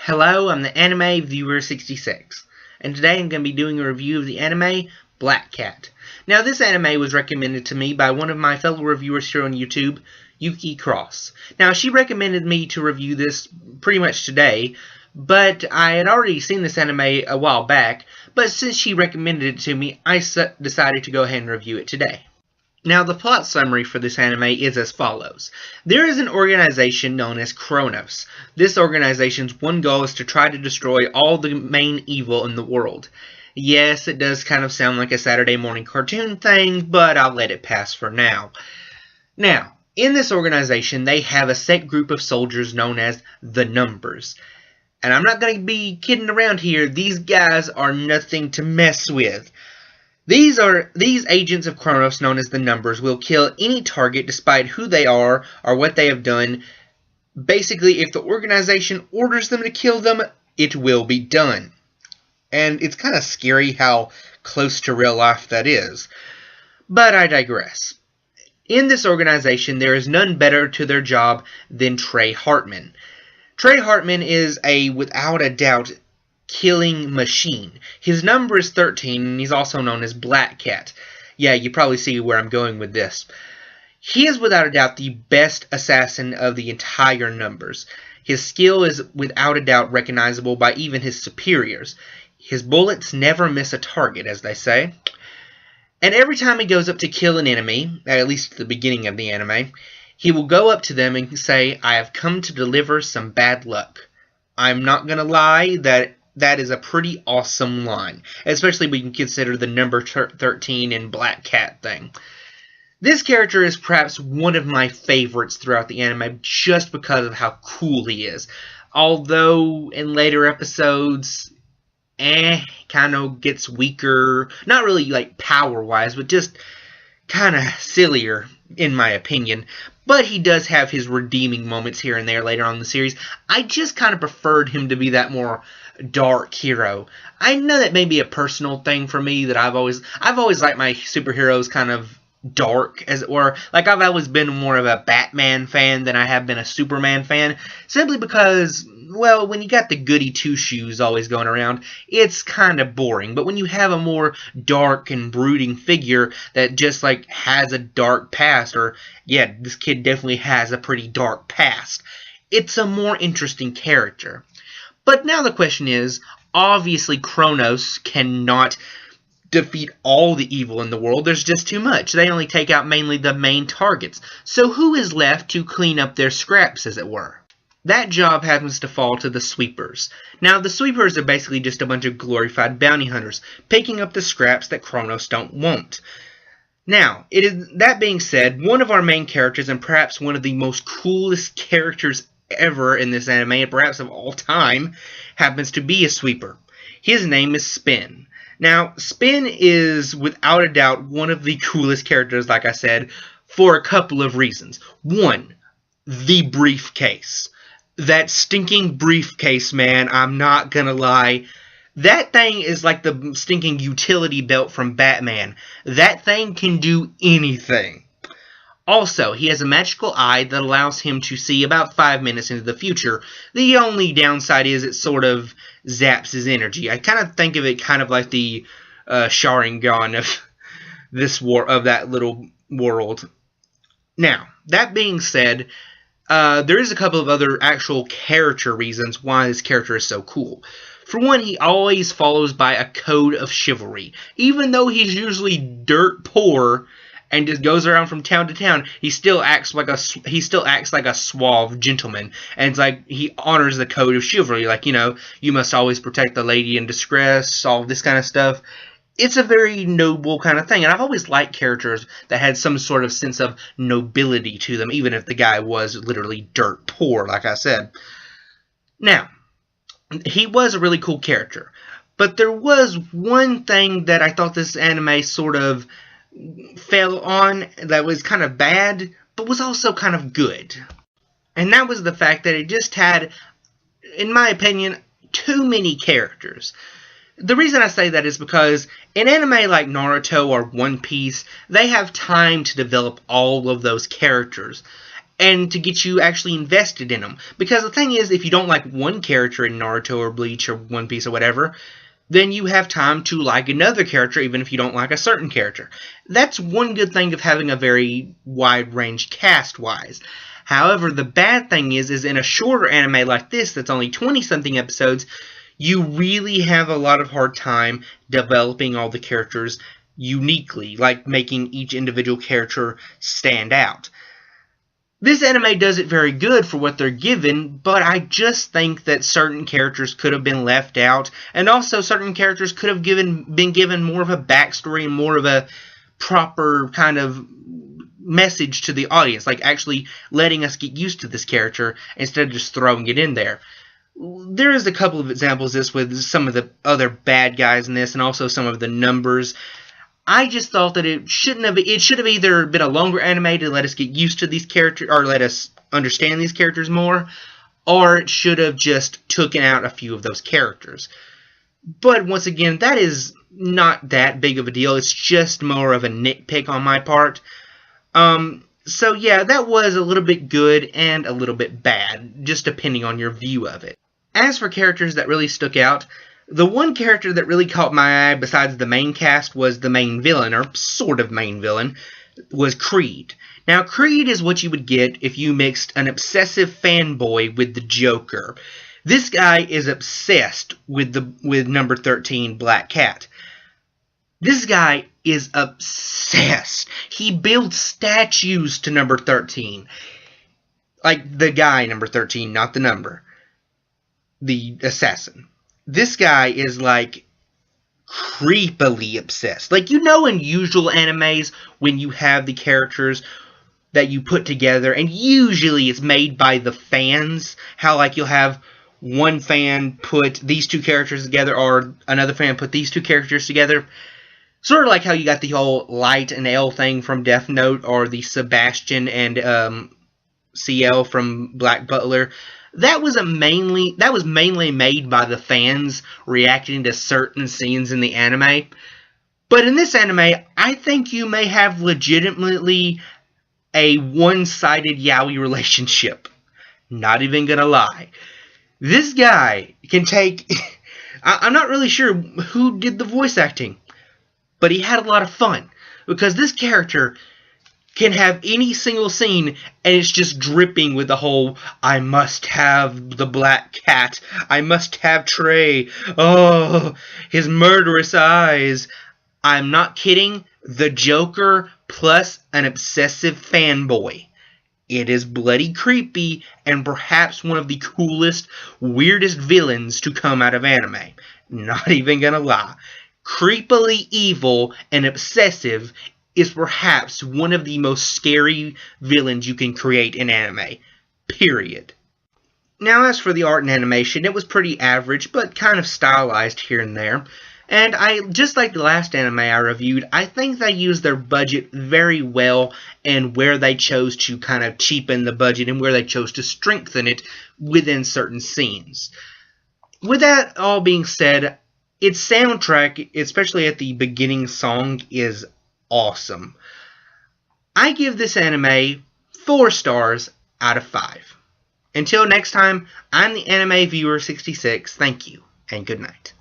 Hello, I'm the Anime Viewer 66, and today I'm going to be doing a review of the anime Black Cat. Now, this anime was recommended to me by one of my fellow reviewers here on YouTube, Yuki Cross. Now, she recommended me to review this pretty much today, but I had already seen this anime a while back, but since she recommended it to me, I decided to go ahead and review it today. Now, the plot summary for this anime is as follows. There is an organization known as Kronos. This organization's one goal is to try to destroy all the main evil in the world. Yes, it does kind of sound like a Saturday morning cartoon thing, but I'll let it pass for now. Now, in this organization, they have a set group of soldiers known as the Numbers. And I'm not going to be kidding around here. These guys are nothing to mess with. These agents of Kronos, known as the Numbers, will kill any target despite who they are or what they have done. Basically, if the organization orders them to kill them, it will be done. And it's kind of scary how close to real life that is. But I digress. In this organization, there is none better to their job than Trey Hartman. Trey Hartman is without a doubt, killing machine. His number is 13, and he's also known as Black Cat. Yeah, you probably see where I'm going with this. He is without a doubt the best assassin of the entire Numbers. His skill is without a doubt recognizable by even his superiors. His bullets never miss a target, as they say. And every time he goes up to kill an enemy, at least at the beginning of the anime, he will go up to them and say, "I have come to deliver some bad luck." I'm not gonna lie, that is a pretty awesome line, especially when you consider the number 13 and Black Cat thing. This character is perhaps one of my favorites throughout the anime just because of how cool he is. Although in later episodes, kind of gets weaker. Not really like power-wise, but just kind of sillier, in my opinion. But he does have his redeeming moments here and there later on in the series. I just kind of preferred him to be that more dark hero. I know that may be a personal thing for me, that I've always liked my superheroes kind of dark, as it were. Like, I've always been more of a Batman fan than I have been a Superman fan, simply because, well, when you got the goody two-shoes always going around, it's kind of boring. But when you have a more dark and brooding figure that just, like, has a dark past, or, yeah, this kid definitely has a pretty dark past, it's a more interesting character. But now the question is, obviously Kronos cannot defeat all the evil in the world. There's just too much. They only take out mainly the main targets. So who is left to clean up their scraps, as it were? That job happens to fall to the sweepers. Now, the sweepers are basically just a bunch of glorified bounty hunters, picking up the scraps that Kronos don't want. Now, that being said, one of our main characters, and perhaps one of the most coolest characters ever in this anime, and perhaps of all time, happens to be a sweeper. His name is Spin. Now, Spin is without a doubt one of the coolest characters, like I said, for a couple of reasons. One, the briefcase. That stinking briefcase, man, I'm not gonna lie. That thing is like the stinking utility belt from Batman. That thing can do anything. Also, he has a magical eye that allows him to see about 5 minutes into the future. The only downside is it sort of zaps his energy. I kind of think of it kind of like the Sharingan of that little world. Now, that being said, there is a couple of other actual character reasons why this character is so cool. For one, he always follows by a code of chivalry. Even though he's usually dirt poor and just goes around from town to town, he still acts like a suave gentleman, and it's like he honors the code of chivalry. Like, you know, you must always protect the lady in distress, all this kind of stuff. It's a very noble kind of thing, and I've always liked characters that had some sort of sense of nobility to them, even if the guy was literally dirt poor, like I said. Now, he was a really cool character, but there was one thing that I thought this anime sort of fell on that was kind of bad, but was also kind of good. And that was the fact that it just had, in my opinion, too many characters. The reason I say that is because in anime like Naruto or One Piece, they have time to develop all of those characters. and to get you actually invested in them. Because the thing is, if you don't like one character in Naruto or Bleach or One Piece or whatever, then you have time to like another character even if you don't like a certain character. That's one good thing of having a very wide range cast-wise. However, the bad thing is in a shorter anime like this that's only 20-something episodes, you really have a lot of hard time developing all the characters uniquely, like making each individual character stand out. This anime does it very good for what they're given, but I just think that certain characters could have been left out, and also certain characters could have been given more of a backstory and more of a proper kind of message to the audience, like actually letting us get used to this character instead of just throwing it in there. There is a couple of examples of this with some of the other bad guys in this, and also some of the numbers. I just thought that it should have either been a longer anime to let us get used to these characters, or let us understand these characters more, or it should have just taken out a few of those characters. But once again, that is not that big of a deal. It's just more of a nitpick on my part. So yeah, that was a little bit good and a little bit bad, just depending on your view of it. As for characters that really stuck out, the one character that really caught my eye besides the main cast was the main villain, or sort of main villain, was Creed. Now, Creed is what you would get if you mixed an obsessive fanboy with the Joker. This guy is obsessed with number 13, Black Cat. This guy is obsessed. He builds statues to number 13. Like the guy, number 13, not the number. The assassin. This guy is like creepily obsessed. Like, you know, in usual animes when you have the characters that you put together, and usually it's made by the fans, how like you'll have one fan put these two characters together, or another fan put these two characters together. Sort of like how you got the whole Light and L thing from Death Note, or the Sebastian and CL from Black Butler. That was mainly made by the fans reacting to certain scenes in the anime. But in this anime, I think you may have legitimately a one-sided yaoi relationship. Not even gonna lie. This guy can take... I'm not really sure who did the voice acting, but he had a lot of fun. Because this character can have any single scene, and it's just dripping with the whole, I must have the Black Cat, I must have Trey, oh, his murderous eyes. I'm not kidding, the Joker plus an obsessive fanboy. It is bloody creepy, and perhaps one of the coolest, weirdest villains to come out of anime. Not even gonna lie. Creepily evil and obsessive is perhaps one of the most scary villains you can create in anime. Period. Now, as for the art and animation, it was pretty average, but kind of stylized here and there. And just like the last anime I reviewed, I think they used their budget very well, and where they chose to kind of cheapen the budget and where they chose to strengthen it within certain scenes. With that all being said, its soundtrack, especially at the beginning song, is awesome. I give this anime 4 stars out of 5. Until next time, I'm the Anime Viewer 66. Thank you, and good night.